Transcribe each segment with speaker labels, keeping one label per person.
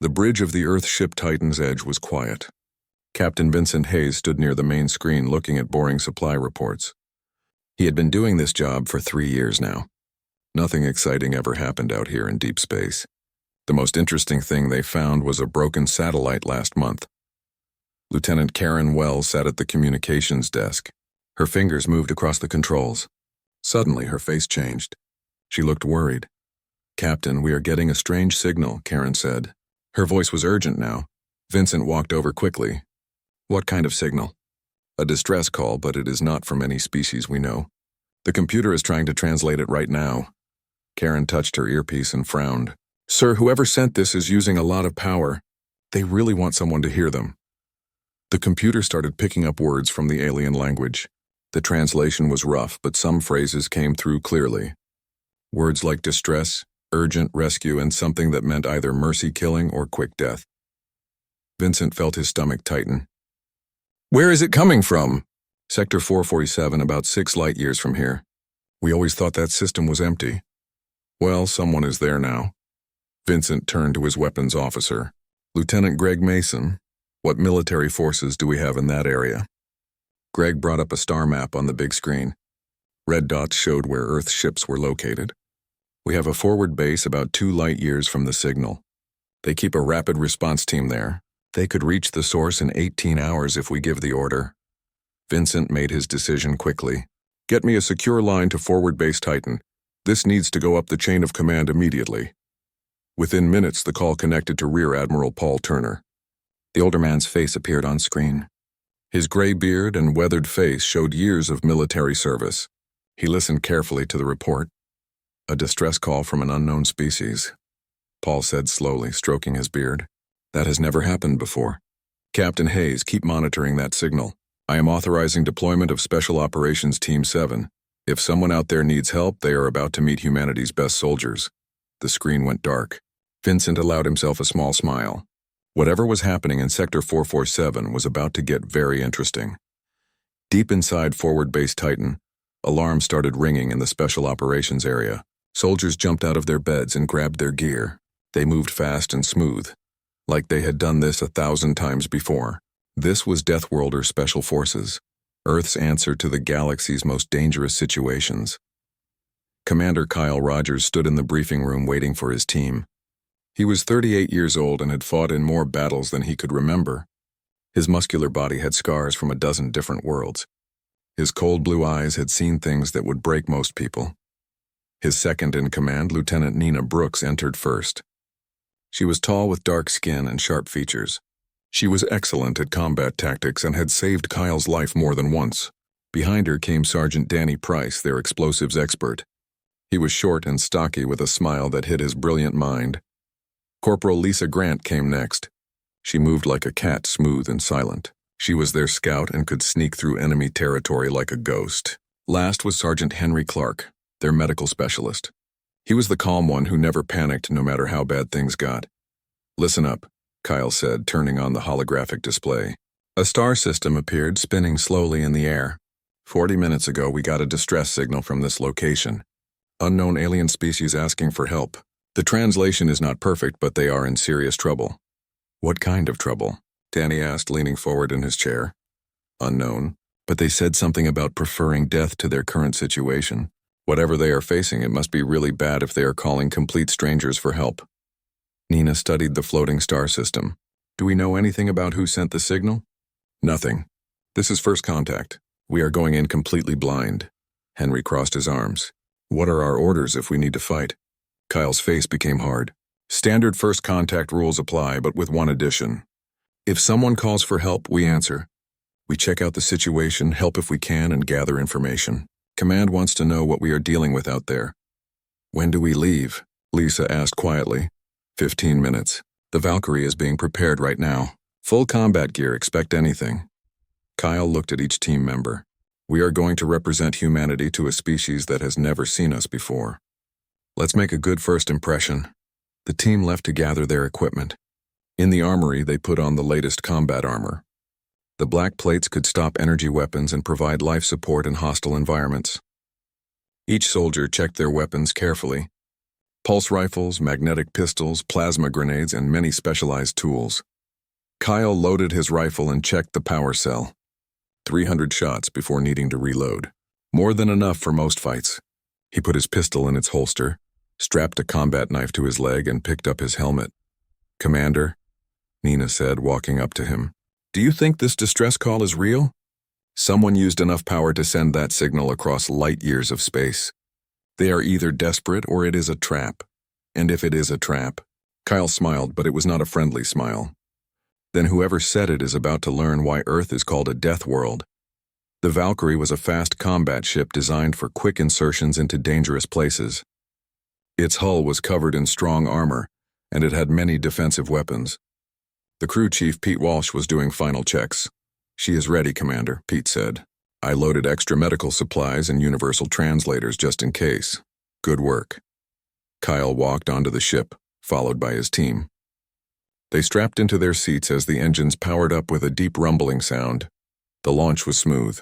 Speaker 1: The bridge of the Earth-ship Titan's Edge was quiet. Captain Vincent Hayes stood near the main screen looking at boring supply reports. He had been doing this job for 3 years now. Nothing exciting ever happened out here in deep space. The most interesting thing they found was a broken satellite last month. Lieutenant Karen Wells sat at the communications desk. Her fingers moved across the controls. Suddenly, her face changed. She looked worried. "Captain, we are getting a strange signal," Karen said. Her voice was urgent now. Vincent walked over quickly. "What kind of signal?" "A distress call, but it is not from any species we know. The computer is trying to translate it right now." Karen touched her earpiece and frowned. "Sir, whoever sent this is using a lot of power. They really want someone to hear them." The computer started picking up words from the alien language. The translation was rough, but some phrases came through clearly. Words like distress, urgent rescue, and something that meant either mercy killing or quick death. Vincent felt his stomach tighten. "Where is it coming from?" "Sector 447, about 6 light years from here. We always thought that system was empty." "Well, someone is there now." Vincent turned to his weapons officer. "Lieutenant Greg Mason, what military forces do we have in that area?" Greg brought up a star map on the big screen. Red dots showed where Earth ships were located. "We have a forward base about 2 light years from the signal. They keep a rapid response team there. They could reach the source in 18 hours if we give the order." Vincent made his decision quickly. "Get me a secure line to forward base Titan. This needs to go up the chain of command immediately." Within minutes, the call connected to Rear Admiral Paul Turner. The older man's face appeared on screen. His gray beard and weathered face showed years of military service. He listened carefully to the report. "A distress call from an unknown species," Paul said slowly, stroking his beard. "That has never happened before. Captain Hayes, keep monitoring that signal. I am authorizing deployment of Special Operations Team 7. If someone out there needs help, they are about to meet humanity's best soldiers." The screen went dark. Vincent allowed himself a small smile. Whatever was happening in Sector 447 was about to get very interesting. Deep inside Forward Base Titan, alarms started ringing in the Special Operations area. Soldiers jumped out of their beds and grabbed their gear. They moved fast and smooth, like they had done this 1,000 times before. This was Deathworlder Special Forces, Earth's answer to the galaxy's most dangerous situations. Commander Kyle Rogers stood in the briefing room waiting for his team. He was 38 years old and had fought in more battles than he could remember. His muscular body had scars from a dozen different worlds. His cold blue eyes had seen things that would break most people. His second-in-command, Lieutenant Nina Brooks, entered first. She was tall with dark skin and sharp features. She was excellent at combat tactics and had saved Kyle's life more than once. Behind her came Sergeant Danny Price, their explosives expert. He was short and stocky with a smile that hid his brilliant mind. Corporal Lisa Grant came next. She moved like a cat, smooth and silent. She was their scout and could sneak through enemy territory like a ghost. Last was Sergeant Henry Clark, their medical specialist. He was the calm one who never panicked no matter how bad things got. "Listen up," Kyle said, turning on the holographic display. A star system appeared, spinning slowly in the air. 40 minutes ago, we got a distress signal from this location. Unknown alien species asking for help. The translation is not perfect, but they are in serious trouble." "What kind of trouble?" Danny asked, leaning forward in his chair. "Unknown, but they said something about preferring death to their current situation. Whatever they are facing, it must be really bad if they are calling complete strangers for help." Nina studied the floating star system. "Do we know anything about who sent the signal?" "Nothing. This is first contact. We are going in completely blind." Henry crossed his arms. "What are our orders if we need to fight?" Kyle's face became hard. "Standard first contact rules apply, but with one addition. If someone calls for help, we answer. We check out the situation, help if we can, and gather information. Command wants to know what we are dealing with out there." "When do we leave?" Lisa asked quietly. 15 minutes. The Valkyrie is being prepared right now. Full combat gear, expect anything." Kyle looked at each team member. "We are going to represent humanity to a species that has never seen us before. Let's make a good first impression." The team left to gather their equipment. In the armory, they put on the latest combat armor. The black plates could stop energy weapons and provide life support in hostile environments. Each soldier checked their weapons carefully. Pulse rifles, magnetic pistols, plasma grenades, and many specialized tools. Kyle loaded his rifle and checked the power cell. 300 shots before needing to reload. More than enough for most fights. He put his pistol in its holster, strapped a combat knife to his leg, and picked up his helmet. "Commander," Nina said, walking up to him. "Do you think this distress call is real? Someone used enough power to send that signal across light years of space. They are either desperate or it is a trap. And if it is a trap..." Kyle smiled, but it was not a friendly smile. "Then whoever said it is about to learn why Earth is called a death world." The Valkyrie was a fast combat ship designed for quick insertions into dangerous places. Its hull was covered in strong armor, and it had many defensive weapons. The crew chief, Pete Walsh, was doing final checks. "She is ready, Commander," Pete said. "I loaded extra medical supplies and universal translators just in case. Good work." Kyle walked onto the ship, followed by his team. They strapped into their seats as the engines powered up with a deep rumbling sound. The launch was smooth.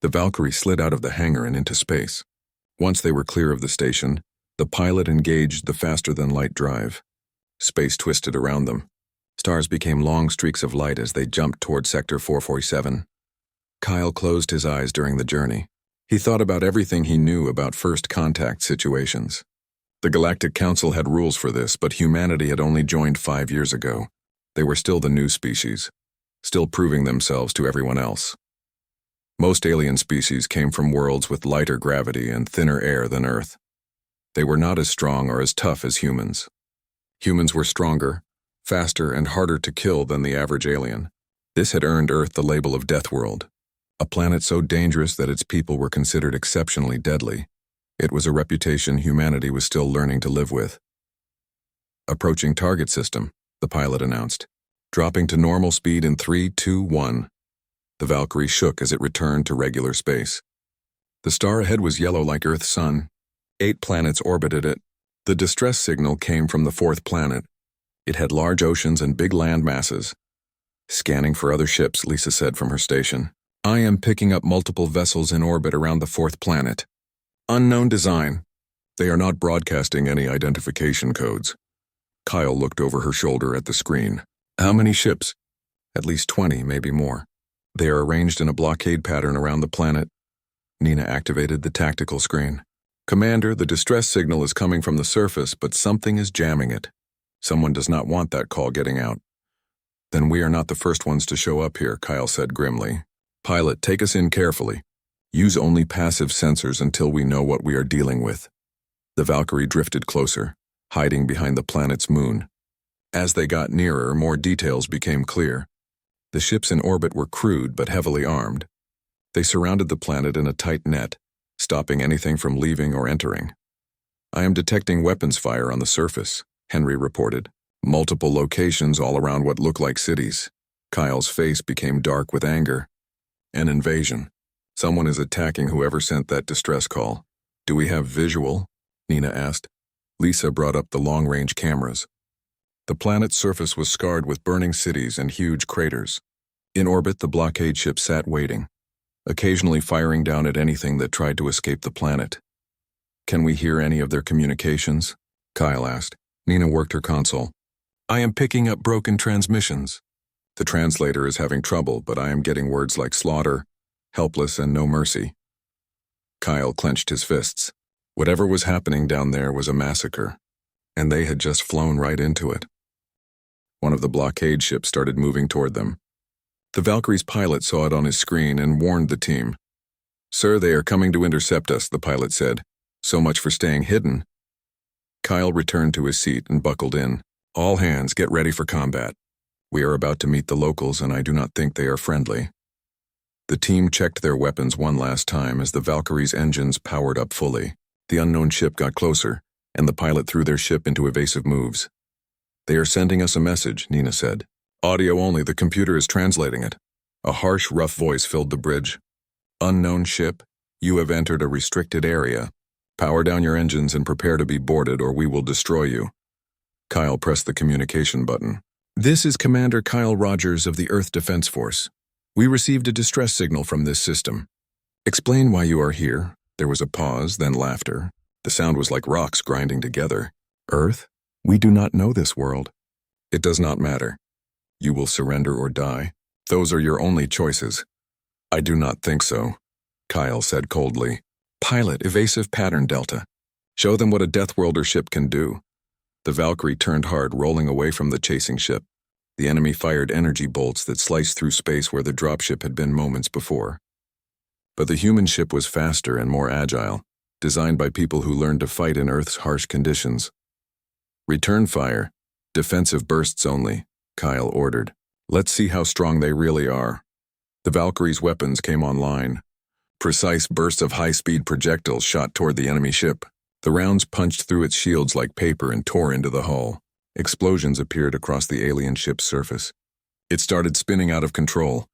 Speaker 1: The Valkyrie slid out of the hangar and into space. Once they were clear of the station, the pilot engaged the faster-than-light drive. Space twisted around them. Stars became long streaks of light as they jumped toward Sector 447. Kyle closed his eyes during the journey. He thought about everything he knew about first contact situations. The Galactic Council had rules for this, but humanity had only joined 5 years ago. They were still the new species, still proving themselves to everyone else. Most alien species came from worlds with lighter gravity and thinner air than Earth. They were not as strong or as tough as humans. Humans were stronger, faster, and harder to kill than the average alien. This had earned Earth the label of Deathworld, a planet so dangerous that its people were considered exceptionally deadly. It was a reputation humanity was still learning to live with. "Approaching target system," the pilot announced. "Dropping to normal speed in 3, 2, 1. The Valkyrie shook as it returned to regular space. The star ahead was yellow like Earth's sun. 8 planets orbited it. The distress signal came from the 4th planet. It had large oceans and big land masses. "Scanning for other ships," Lisa said from her station. "I am picking up multiple vessels in orbit around the 4th planet. Unknown design. They are not broadcasting any identification codes." Kyle looked over her shoulder at the screen. "How many ships?" "At least 20, maybe more. They are arranged in a blockade pattern around the planet." Nina activated the tactical screen. "Commander, the distress signal is coming from the surface, but something is jamming it. Someone does not want that call getting out." "Then we are not the first ones to show up here," Kyle said grimly. "Pilot, take us in carefully. Use only passive sensors until we know what we are dealing with." The Valkyrie drifted closer, hiding behind the planet's moon. As they got nearer, more details became clear. The ships in orbit were crude but heavily armed. They surrounded the planet in a tight net, stopping anything from leaving or entering. "I am detecting weapons fire on the surface," Henry reported. "Multiple locations all around what look like cities." Kyle's face became dark with anger. "An invasion. Someone is attacking whoever sent that distress call." "Do we have visual?" Nina asked. Lisa brought up the long-range cameras. The planet's surface was scarred with burning cities and huge craters. In orbit, the blockade ship sat waiting, occasionally firing down at anything that tried to escape the planet. "Can we hear any of their communications?" Kyle asked. Nina worked her console. "I am picking up broken transmissions. The translator is having trouble, but I am getting words like slaughter, helpless, and no mercy." Kyle clenched his fists. Whatever was happening down there was a massacre, and they had just flown right into it. One of the blockade ships started moving toward them. The Valkyrie's pilot saw it on his screen and warned the team. "Sir, they are coming to intercept us," the pilot said. "So much for staying hidden." Kyle returned to his seat and buckled in. "All hands, get ready for combat. We are about to meet the locals, and I do not think they are friendly." The team checked their weapons one last time as the Valkyrie's engines powered up fully. The unknown ship got closer, and the pilot threw their ship into evasive moves. "They are sending us a message," Nina said. "Audio only, the computer is translating it." A harsh, rough voice filled the bridge. "Unknown ship, you have entered a restricted area. Power down your engines and prepare to be boarded or we will destroy you." Kyle pressed the communication button. "This is Commander Kyle Rogers of the Earth Defense Force. We received a distress signal from this system. Explain why you are here." There was a pause, then laughter. The sound was like rocks grinding together. Earth? We do not know this world. It does not matter. You will surrender or die. Those are your only choices. I do not think so, Kyle said coldly. Pilot, evasive pattern delta. Show them what a Deathworlder ship can do. The Valkyrie turned hard, rolling away from the chasing ship. The enemy fired energy bolts that sliced through space where the dropship had been moments before. But the human ship was faster and more agile, designed by people who learned to fight in Earth's harsh conditions. Return fire. Defensive bursts only, Kyle ordered. Let's see how strong they really are. The Valkyrie's weapons came online. Precise bursts of high-speed projectiles shot toward the enemy ship. The rounds punched through its shields like paper and tore into the hull. Explosions appeared across the alien ship's surface. It started spinning out of control.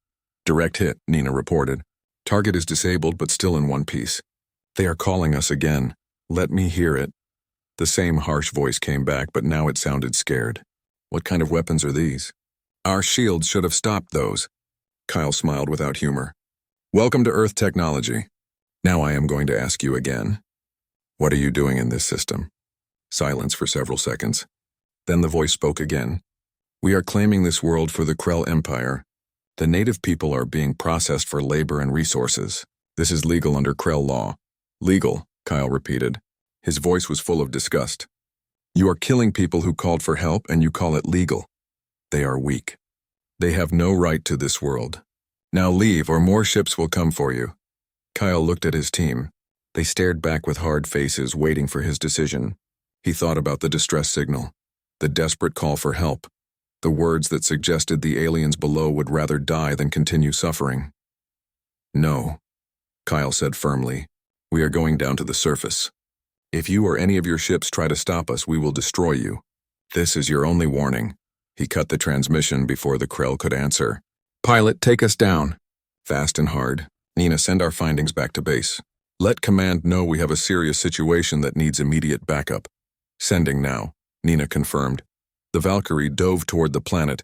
Speaker 1: Direct hit, Nina reported. Target is disabled but still in one piece. They are calling us again. Let me hear it. The same harsh voice came back, but now it sounded scared. What kind of weapons are these? Our shields should have stopped those. Kyle smiled without humor. Welcome to Earth technology. Now I am going to ask you again. What are you doing in this system? Silence for several seconds. Then the voice spoke again. We are claiming this world for the Krell Empire. The native people are being processed for labor and resources. This is legal under Krell law. Legal, Kyle repeated. His voice was full of disgust. You are killing people who called for help and you call it legal. They are weak. They have no right to this world. Now leave or more ships will come for you. Kyle looked at his team. They stared back with hard faces, waiting for his decision. He thought about the distress signal, the desperate call for help, the words that suggested the aliens below would rather die than continue suffering. No, Kyle said firmly. We are going down to the surface. If you or any of your ships try to stop us, we will destroy you. This is your only warning. He cut the transmission before the Krell could answer. Pilot, take us down. Fast and hard. Nina, send our findings back to base. Let command know we have a serious situation that needs immediate backup. Sending now, Nina confirmed. The Valkyrie dove toward the planet,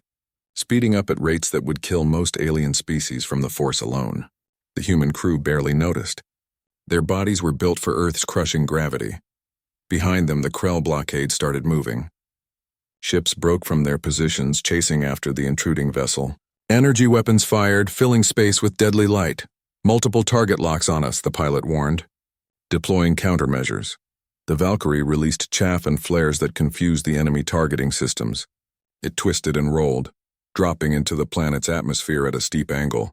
Speaker 1: speeding up at rates that would kill most alien species from the force alone. The human crew barely noticed. Their bodies were built for Earth's crushing gravity. Behind them, the Krell blockade started moving. Ships broke from their positions, chasing after the intruding vessel. Energy weapons fired, filling space with deadly light. Multiple target locks on us, the pilot warned. Deploying countermeasures. The Valkyrie released chaff and flares that confused the enemy targeting systems. It twisted and rolled, dropping into the planet's atmosphere at a steep angle.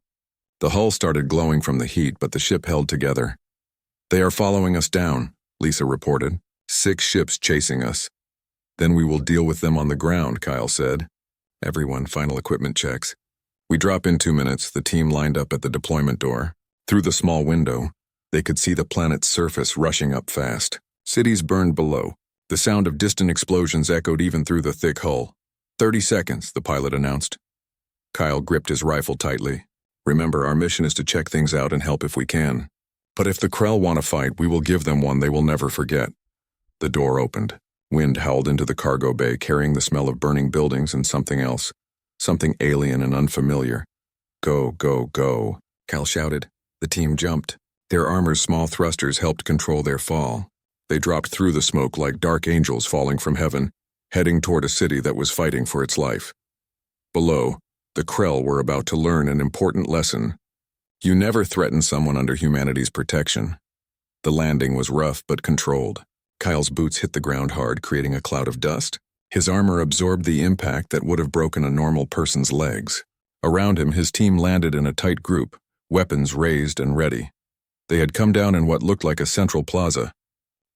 Speaker 1: The hull started glowing from the heat, but the ship held together. They are following us down, Lisa reported. 6 ships chasing us. Then we will deal with them on the ground, Kyle said. Everyone, final equipment checks. We drop in 2 minutes, the team lined up at the deployment door. Through the small window, they could see the planet's surface rushing up fast. Cities burned below. The sound of distant explosions echoed even through the thick hull. 30 seconds, the pilot announced. Kyle gripped his rifle tightly. Remember, our mission is to check things out and help if we can. But if the Krell want to fight, we will give them one they will never forget. The door opened. Wind howled into the cargo bay, carrying the smell of burning buildings and something else. Something alien and unfamiliar. Go, go, go, Cal shouted. The team jumped. Their armor's small thrusters helped control their fall. They dropped through the smoke like dark angels falling from heaven, heading toward a city that was fighting for its life. Below, the Krell were about to learn an important lesson. You never threaten someone under humanity's protection. The landing was rough but controlled. Kyle's boots hit the ground hard, creating a cloud of dust. His armor absorbed the impact that would have broken a normal person's legs. Around him, his team landed in a tight group, weapons raised and ready. They had come down in what looked like a central plaza.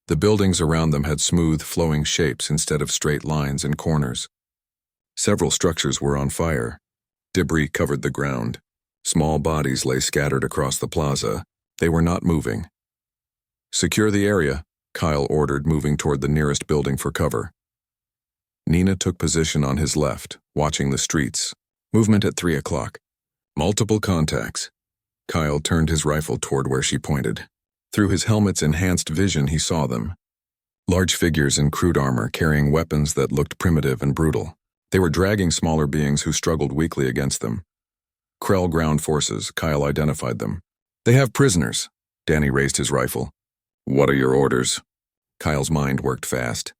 Speaker 1: The buildings around them had smooth, flowing shapes instead of straight lines and corners. Several structures were on fire. Debris covered the ground. Small bodies lay scattered across the plaza. They were not moving. Secure the area, Kyle ordered, moving toward the nearest building for cover. Nina took position on his left, watching the streets. Movement at 3 o'clock. Multiple contacts. Kyle turned his rifle toward where she pointed. Through his helmet's enhanced vision, he saw them. Large figures in crude armor carrying weapons that looked primitive and brutal. They were dragging smaller beings who struggled weakly against them. Krell ground forces, Kyle identified them. They have prisoners. Danny raised his rifle. What are your orders? Kyle's mind worked fast.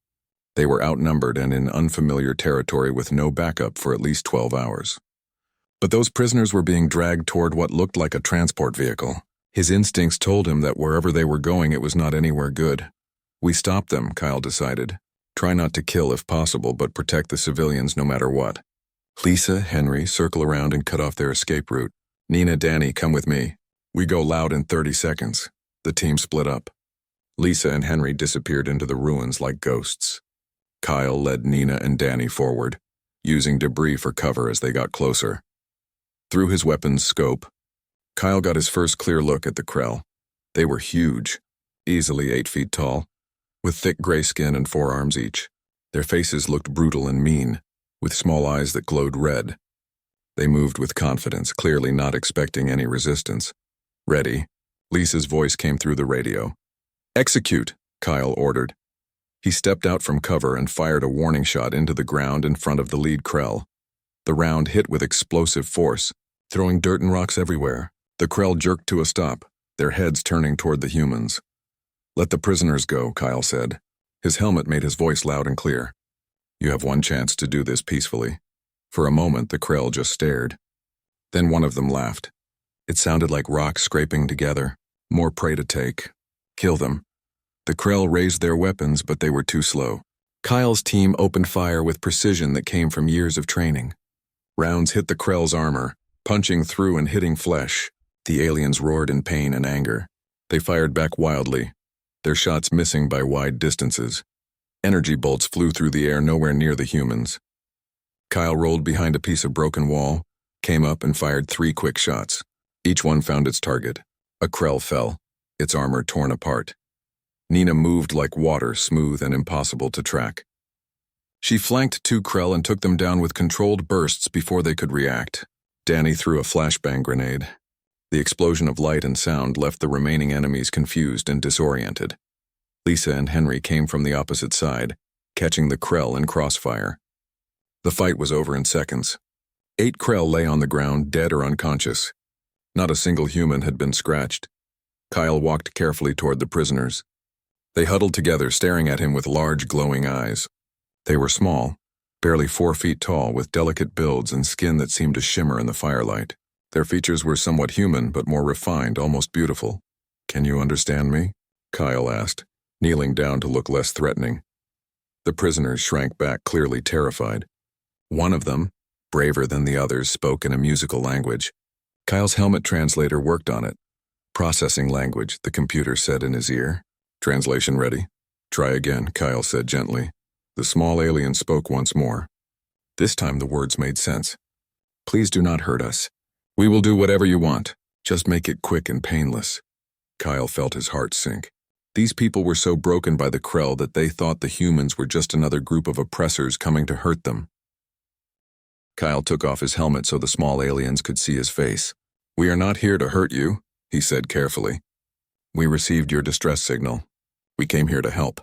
Speaker 1: They were outnumbered and in unfamiliar territory with no backup for at least 12 hours. But those prisoners were being dragged toward what looked like a transport vehicle. His instincts told him that wherever they were going, it was not anywhere good. We stopped them, Kyle decided. Try not to kill if possible, but protect the civilians no matter what. Lisa, Henry, circle around and cut off their escape route. Nina, Danny, come with me. We go loud in 30 seconds. The team split up. Lisa and Henry disappeared into the ruins like ghosts. Kyle led Nina and Danny forward, using debris for cover as they got closer. Through his weapon's scope, Kyle got his first clear look at the Krell. They were huge, easily 8 feet tall, with thick gray skin and 4 arms each. Their faces looked brutal and mean, with small eyes that glowed red. They moved with confidence, clearly not expecting any resistance. Ready, Lisa's voice came through the radio. Execute, Kyle ordered. He stepped out from cover and fired a warning shot into the ground in front of the lead Krell. The round hit with explosive force, throwing dirt and rocks everywhere. The Krell jerked to a stop, their heads turning toward the humans. Let the prisoners go, Kyle said. His helmet made his voice loud and clear. You have one chance to do this peacefully. For a moment, the Krell just stared. Then one of them laughed. It sounded like rocks scraping together. More prey to take. Kill them. The Krell raised their weapons, but they were too slow. Kyle's team opened fire with precision that came from years of training. Rounds hit the Krell's armor, punching through and hitting flesh. The aliens roared in pain and anger. They fired back wildly, their shots missing by wide distances. Energy bolts flew through the air nowhere near the humans. Kyle rolled behind a piece of broken wall, came up and fired 3 quick shots. Each one found its target. A Krell fell, its armor torn apart. Nina moved like water, smooth and impossible to track. She flanked 2 Krell and took them down with controlled bursts before they could react. Danny threw a flashbang grenade. The explosion of light and sound left the remaining enemies confused and disoriented. Lisa and Henry came from the opposite side, catching the Krell in crossfire. The fight was over in seconds. 8 Krell lay on the ground, dead or unconscious. Not a single human had been scratched. Kyle walked carefully toward the prisoners. They huddled together, staring at him with large, glowing eyes. They were small, barely 4 feet tall, with delicate builds and skin that seemed to shimmer in the firelight. Their features were somewhat human, but more refined, almost beautiful. Can you understand me? Kyle asked, kneeling down to look less threatening. The prisoners shrank back, clearly terrified. One of them, braver than the others, spoke in a musical language. Kyle's helmet translator worked on it. Processing language, the computer said in his ear. Translation ready? Try again, Kyle said gently. The small alien spoke once more. This time the words made sense. Please do not hurt us. We will do whatever you want. Just make it quick and painless. Kyle felt his heart sink. These people were so broken by the Krell that they thought the humans were just another group of oppressors coming to hurt them. Kyle took off his helmet so the small aliens could see his face. We are not here to hurt you, he said carefully. We received your distress signal. We came here to help.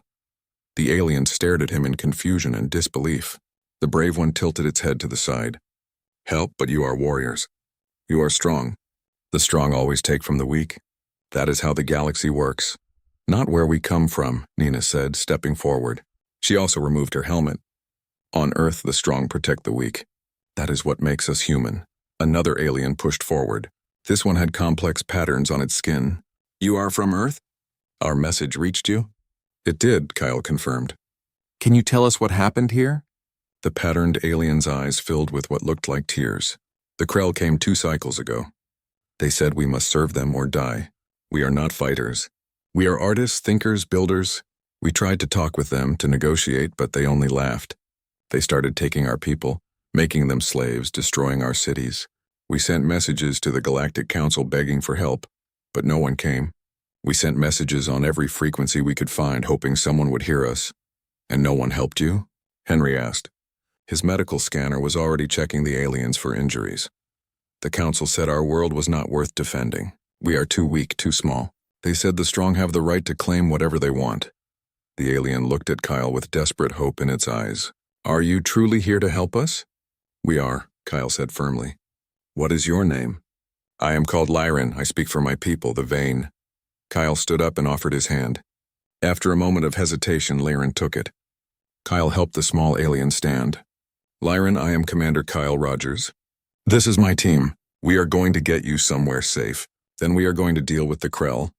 Speaker 1: The aliens stared at him in confusion and disbelief. The brave one tilted its head to the side. Help, but you are warriors. You are strong. The strong always take from the weak. That is how the galaxy works. Not where we come from, Nina said, stepping forward. She also removed her helmet. On Earth, the strong protect the weak. That is what makes us human. Another alien pushed forward. This one had complex patterns on its skin. You are from Earth? Our message reached you? It did, Kyle confirmed. Can you tell us what happened here? The patterned alien's eyes filled with what looked like tears. The Krell came 2 cycles ago. They said we must serve them or die. We are not fighters. We are artists, thinkers, builders. We tried to talk with them, to negotiate, but they only laughed. They started taking our people, making them slaves, destroying our cities. We sent messages to the Galactic Council begging for help, but no one came. We sent messages on every frequency we could find, hoping someone would hear us. And no one helped you? Henry asked. His medical scanner was already checking the aliens for injuries. The council said our world was not worth defending. We are too weak, too small. They said the strong have the right to claim whatever they want. The alien looked at Kyle with desperate hope in its eyes. Are you truly here to help us? We are, Kyle said firmly. What is your name? I am called Lyran. I speak for my people, the Vane. Kyle stood up and offered his hand. After a moment of hesitation, Lyran took it. Kyle helped the small alien stand. Lyran, I am Commander Kyle Rogers. This is my team. We are going to get you somewhere safe. Then we are going to deal with the Krell.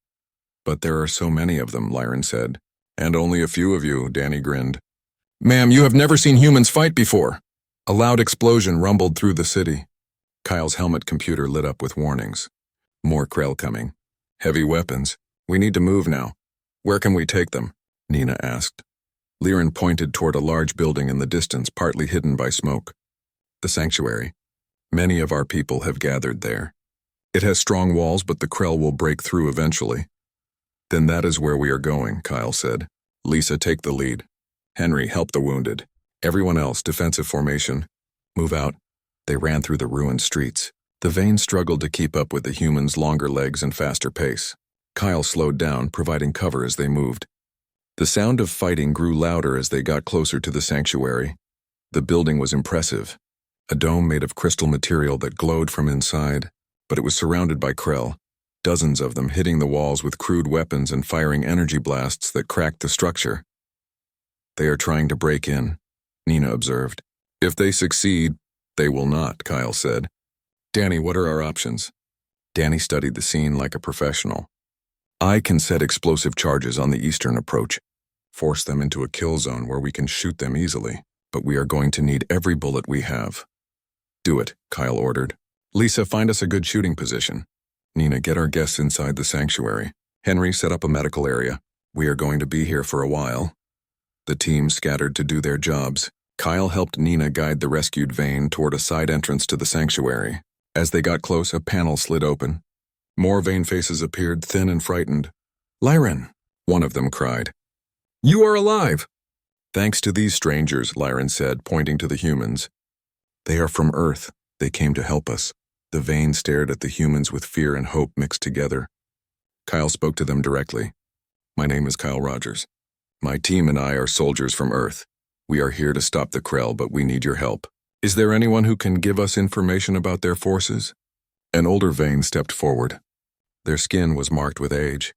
Speaker 1: But there are so many of them, Lyran said. And only a few of you, Danny grinned. Ma'am, you have never seen humans fight before. A loud explosion rumbled through the city. Kyle's helmet computer lit up with warnings. More Krell coming. Heavy weapons. We need to move now. Where can we take them? Nina asked. Lyran pointed toward a large building in the distance, partly hidden by smoke. The sanctuary. Many of our people have gathered there. It has strong walls, but the Krell will break through eventually. Then that is where we are going, Kyle said. Lisa, take the lead. Henry, help the wounded. Everyone else, defensive formation. Move out. They ran through the ruined streets. The Vane struggled to keep up with the humans' longer legs and faster pace. Kyle slowed down, providing cover as they moved. The sound of fighting grew louder as they got closer to the sanctuary. The building was impressive. A dome made of crystal material that glowed from inside, but it was surrounded by Krell, dozens of them hitting the walls with crude weapons and firing energy blasts that cracked the structure. They are trying to break in, Nina observed. If they succeed, they will not, Kyle said. Danny, what are our options? Danny studied the scene like a professional. I can set explosive charges on the eastern approach, force them into a kill zone where we can shoot them easily, but we are going to need every bullet we have. Do it, Kyle ordered. Lisa, find us a good shooting position. Nina, get our guests inside the sanctuary. Henry, set up a medical area. We are going to be here for a while. The team scattered to do their jobs. Kyle helped Nina guide the rescued Vane toward a side entrance to the sanctuary. As they got close, a panel slid open. More Vane faces appeared, thin and frightened. Lyran, one of them cried. You are alive! Thanks to these strangers, Lyran said, pointing to the humans. They are from Earth. They came to help us. The Vane stared at the humans with fear and hope mixed together. Kyle spoke to them directly. My name is Kyle Rogers. My team and I are soldiers from Earth. We are here to stop the Krell, but we need your help. Is there anyone who can give us information about their forces? An older Vane stepped forward. Their skin was marked with age.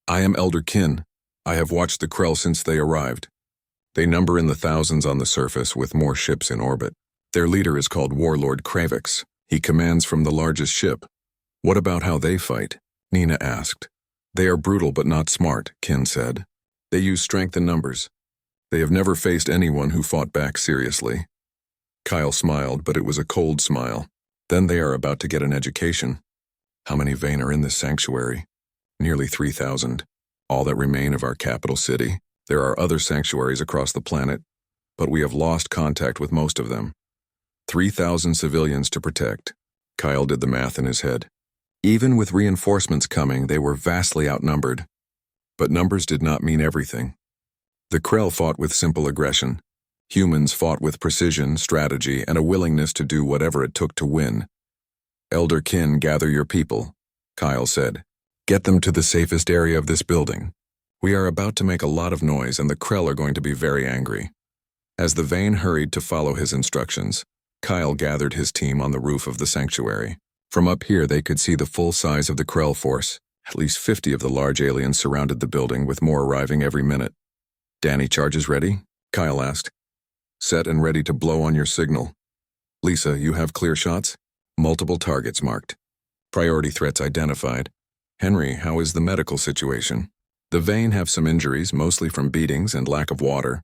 Speaker 1: I am Elder Kin. I have watched the Krell since they arrived. They number in the thousands on the surface with more ships in orbit. Their leader is called Warlord Kravix. He commands from the largest ship. What about how they fight? Nina asked. They are brutal but not smart, Kin said. They use strength in numbers. They have never faced anyone who fought back seriously. Kyle smiled, but it was a cold smile. Then they are about to get an education. How many Vane are in this sanctuary? Nearly 3,000. All that remain of our capital city. There are other sanctuaries across the planet, but we have lost contact with most of them. 3,000 civilians to protect. Kyle did the math in his head. Even with reinforcements coming, they were vastly outnumbered. But numbers did not mean everything. The Krell fought with simple aggression. Humans fought with precision, strategy, and a willingness to do whatever it took to win. Elder Kin, gather your people, Kyle said. Get them to the safest area of this building. We are about to make a lot of noise, and the Krell are going to be very angry. As the Vane hurried to follow his instructions, Kyle gathered his team on the roof of the sanctuary. From up here, they could see the full size of the Krell force. At least 50 of the large aliens surrounded the building, with more arriving every minute. Danny, charges ready? Kyle asked. Set and ready to blow on your signal. Lisa, you have clear shots? Multiple targets marked. Priority threats identified. Henry, how is the medical situation? The Vane have some injuries, mostly from beatings and lack of water.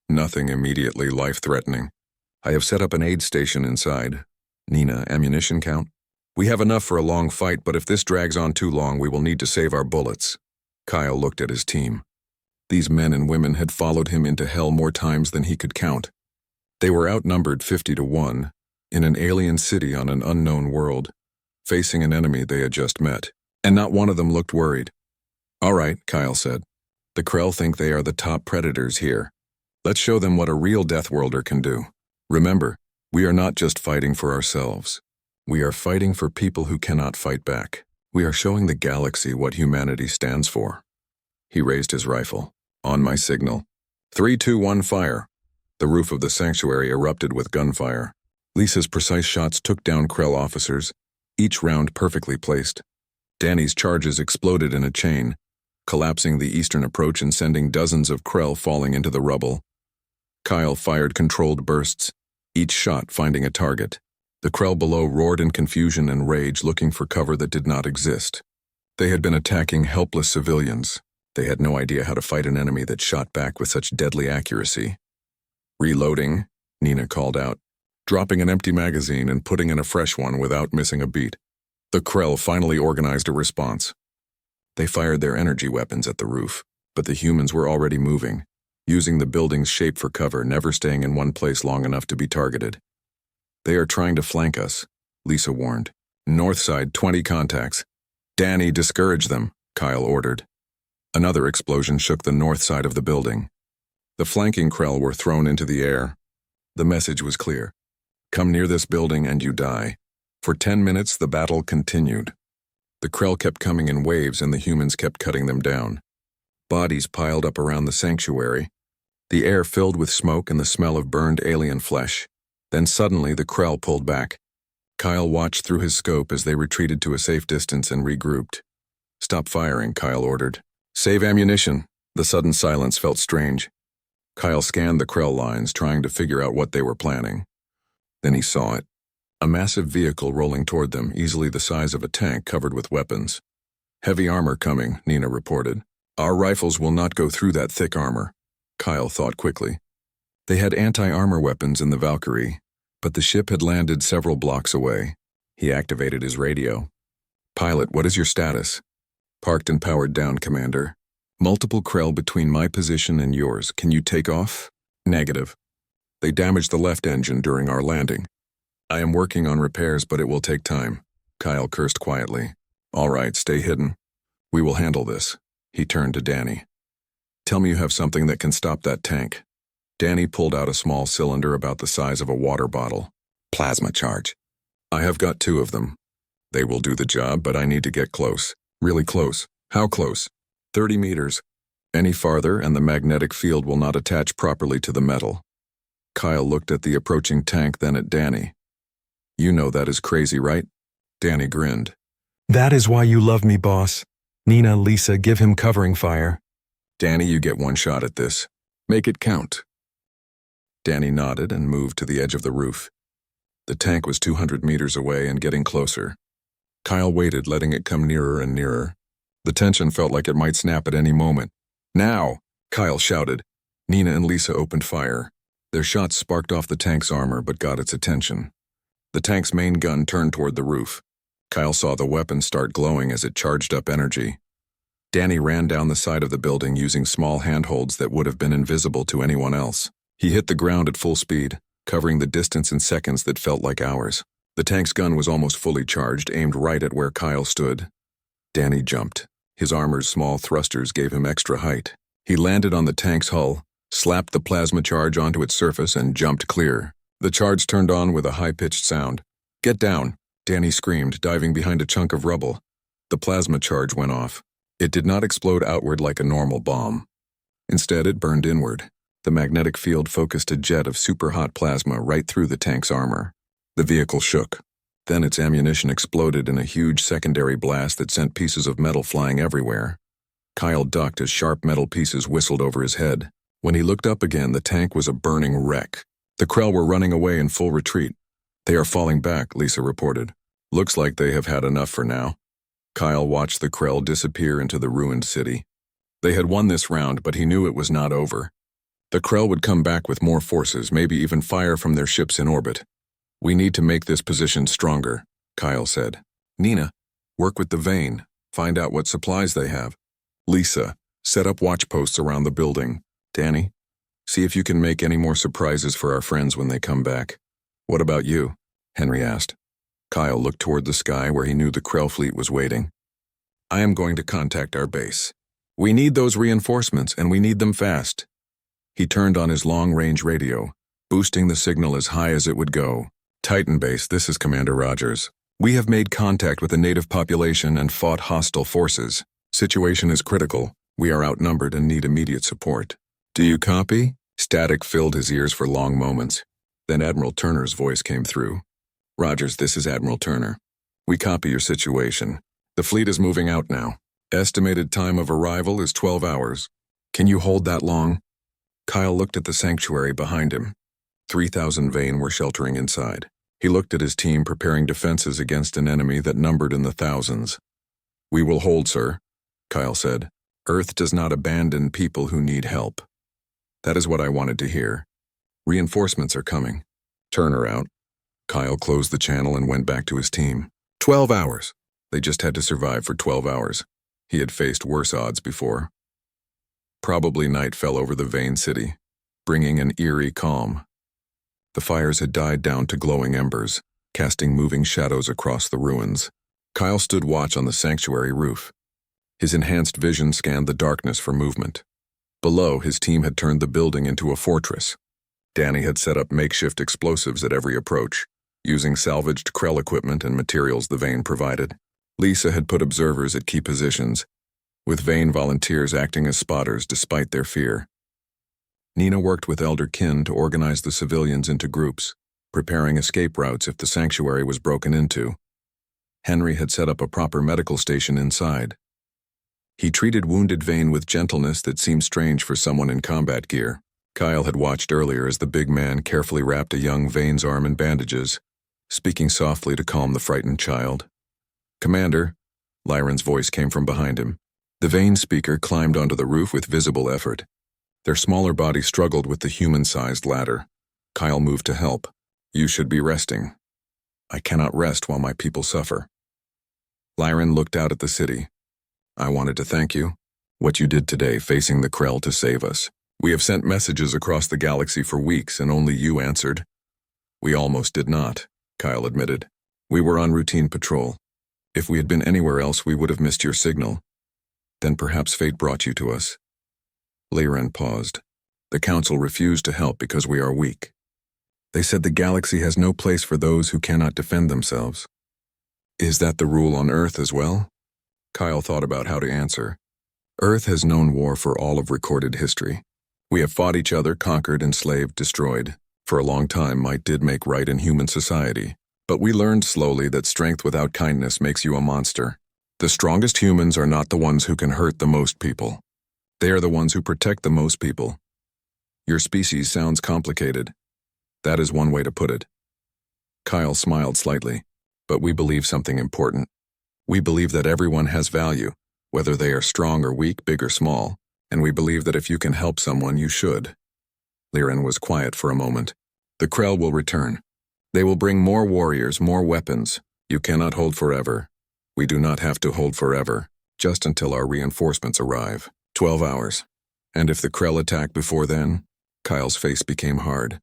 Speaker 1: Nothing immediately life-threatening. I have set up an aid station inside. Nina, ammunition count? We have enough for a long fight, but if this drags on too long, we will need to save our bullets. Kyle looked at his team. These men and women had followed him into hell more times than he could count. They were outnumbered 50 to 1, in an alien city on an unknown world, facing an enemy they had just met, and not one of them looked worried. All right, Kyle said. The Krell think they are the top predators here. Let's show them what a real Deathworlder can do. Remember, we are not just fighting for ourselves. We are fighting for people who cannot fight back. We are showing the galaxy what humanity stands for. He raised his rifle. On my signal. 3, 2, 1, fire. The roof of the sanctuary erupted with gunfire. Lisa's precise shots took down Krell officers, each round perfectly placed. Danny's charges exploded in a chain, collapsing the eastern approach and sending dozens of Krell falling into the rubble. Kyle fired controlled bursts, each shot finding a target. The Krell below roared in confusion and rage, looking for cover that did not exist. They had been attacking helpless civilians. They had no idea how to fight an enemy that shot back with such deadly accuracy. "Reloading," Nina called out, dropping an empty magazine and putting in a fresh one without missing a beat. The Krell finally organized a response. They fired their energy weapons at the roof, but the humans were already moving, using the building's shape for cover, never staying in one place long enough to be targeted. "They are trying to flank us," Lisa warned. "North side, 20 contacts." "Danny, discourage them," Kyle ordered. Another explosion shook the north side of the building. The flanking Krell were thrown into the air. The message was clear. "Come near this building and you die." For 10 minutes, the battle continued. The Krell kept coming in waves and the humans kept cutting them down. Bodies piled up around the sanctuary. The air filled with smoke and the smell of burned alien flesh. Then suddenly the Krell pulled back. Kyle watched through his scope as they retreated to a safe distance and regrouped. "Stop firing," Kyle ordered. "Save ammunition." The sudden silence felt strange. Kyle scanned the Krell lines, trying to figure out what they were planning. Then he saw it. A massive vehicle rolling toward them, easily the size of a tank covered with weapons. "Heavy armor coming," Nina reported. "Our rifles will not go through that thick armor." Kyle thought quickly. They had anti-armor weapons in the Valkyrie, but the ship had landed several blocks away. He activated his radio. "Pilot, what is your status?" "Parked and powered down, Commander. Multiple Krell between my position and yours. Can you take off?" "Negative. They damaged the left engine during our landing. I am working on repairs, but it will take time." Kyle cursed quietly. "All right, stay hidden. We will handle this." He turned to Danny. "Tell me you have something that can stop that tank." Danny pulled out a small cylinder about the size of a water bottle. "Plasma charge." "I have got 2 of them. They will do the job, but I need to get close. Really close." "How close?" 30 meters. Any farther and the magnetic field will not attach properly to the metal." Kyle looked at the approaching tank, then at Danny. "You know that is crazy, right?" Danny grinned.
Speaker 2: "That is why you love me, boss. Nina, Lisa, give him covering fire."
Speaker 1: "Danny, you get 1 shot at this. Make it count." Danny nodded and moved to the edge of the roof. The tank was 200 meters away and getting closer. Kyle waited, letting it come nearer and nearer. The tension felt like it might snap at any moment. "Now!" Kyle shouted. Nina and Lisa opened fire. Their shots sparked off the tank's armor but got its attention. The tank's main gun turned toward the roof. Kyle saw the weapon start glowing as it charged up energy. Danny ran down the side of the building using small handholds that would have been invisible to anyone else. He hit the ground at full speed, covering the distance in seconds that felt like hours. The tank's gun was almost fully charged, aimed right at where Kyle stood. Danny jumped. His armor's small thrusters gave him extra height. He landed on the tank's hull, slapped the plasma charge onto its surface, and jumped clear. The charge turned on with a high-pitched sound. "Get down!" Danny screamed, diving behind a chunk of rubble. The plasma charge went off. It did not explode outward like a normal bomb. Instead, it burned inward. The magnetic field focused a jet of super-hot plasma right through the tank's armor. The vehicle shook. Then its ammunition exploded in a huge secondary blast that sent pieces of metal flying everywhere. Kyle ducked as sharp metal pieces whistled over his head. When he looked up again, the tank was a burning wreck. The Krell were running away in full retreat. "They are falling back," Lisa reported. "Looks like they have had enough for now." Kyle watched the Krell disappear into the ruined city. They had won this round, but he knew it was not over. The Krell would come back with more forces, maybe even fire from their ships in orbit. "We need to make this position stronger," Kyle said. "Nina, work with the Vane. Find out what supplies they have." "Lisa, set up watch posts around the building." "Danny, see if you can make any more surprises for our friends when they come back." "What about you?" Henry asked. Kyle looked toward the sky where he knew the Krell fleet was waiting. "I am going to contact our base. We need those reinforcements, and we need them fast." He turned on his long-range radio, boosting the signal as high as it would go. "Titan Base, this is Commander Rogers. We have made contact with the native population and fought hostile forces. Situation is critical. We are outnumbered and need immediate support." "Do you copy?" Static filled his ears for long moments. Then Admiral Turner's voice came through. "Rogers, this is Admiral Turner. We copy your situation. The fleet is moving out now. Estimated time of arrival is 12 hours. Can you hold that long? Kyle looked at the sanctuary behind him. 3,000 Vane were sheltering inside. He looked at his team preparing defenses against an enemy that numbered in the thousands. We will hold, sir, Kyle said. Earth does not abandon people who need help. That is what I wanted to hear. Reinforcements are coming. Turn her out. Kyle closed the channel and went back to his team. 12 hours. They just had to survive for 12 hours. He had faced worse odds before. Probably night fell over the Vane city, bringing an eerie calm. The fires had died down to glowing embers, casting moving shadows across the ruins. Kyle stood watch on the sanctuary roof. His enhanced vision scanned the darkness for movement. Below, his team had turned the building into a fortress. Danny had set up makeshift explosives at every approach, using salvaged Krell equipment and materials the Vane provided. Lisa had put observers at key positions, with Vane volunteers acting as spotters despite their fear. Nina worked with Elder Kin to organize the civilians into groups, preparing escape routes if the sanctuary was broken into. Henry had set up a proper medical station inside. He treated wounded Vane with gentleness that seemed strange for someone in combat gear. Kyle had watched earlier as the big man carefully wrapped a young Vane's arm in bandages, speaking softly to calm the frightened child. Commander, Lyron's voice came from behind him. The Vane speaker climbed onto the roof with visible effort. Their smaller body struggled with the human-sized ladder. Kyle moved to help. You should be resting. I cannot rest while my people suffer. Lyron looked out at the city. I wanted to thank you. What you did today facing the Krell to save us. We have sent messages across the galaxy for weeks and only you answered. We almost did not, Kyle admitted. We were on routine patrol. If we had been anywhere else, we would have missed your signal. Then perhaps fate brought you to us. Lyron paused. The Council refused to help because we are weak. They said the galaxy has no place for those who cannot defend themselves. Is that the rule on Earth as well? Kyle thought about how to answer. Earth has known war for all of recorded history. We have fought each other, conquered, enslaved, destroyed. For a long time, might did make right in human society. But we learned slowly that strength without kindness makes you a monster. The strongest humans are not the ones who can hurt the most people. They are the ones who protect the most people. Your species sounds complicated. That is one way to put it. Kyle smiled slightly, but we believe something important. We believe that everyone has value, whether they are strong or weak, big or small, and we believe that if you can help someone, you should. Lyron was quiet for a moment. The Krell will return. They will bring more warriors, more weapons. You cannot hold forever. We do not have to hold forever, just until our reinforcements arrive. 12 hours. And if the Krell attack before then? Kyle's face became hard.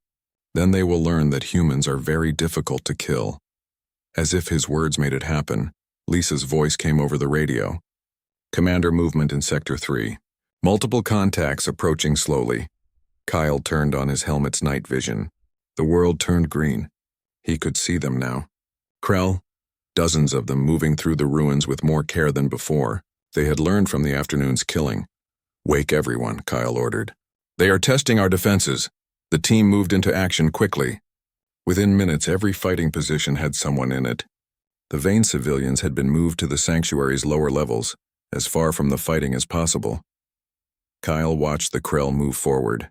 Speaker 1: Then they will learn that humans are very difficult to kill. As if his words made it happen, Lisa's voice came over the radio. Commander, movement in Sector 3. Multiple contacts approaching slowly. Kyle turned on his helmet's night vision. The world turned green. He could see them now. Krell, dozens of them moving through the ruins with more care than before. They had learned from the afternoon's killing. Wake everyone, Kyle ordered. They are testing our defenses. The team moved into action quickly. Within minutes, every fighting position had someone in it. The Vane civilians had been moved to the sanctuary's lower levels, as far from the fighting as possible. Kyle watched the Krell move forward.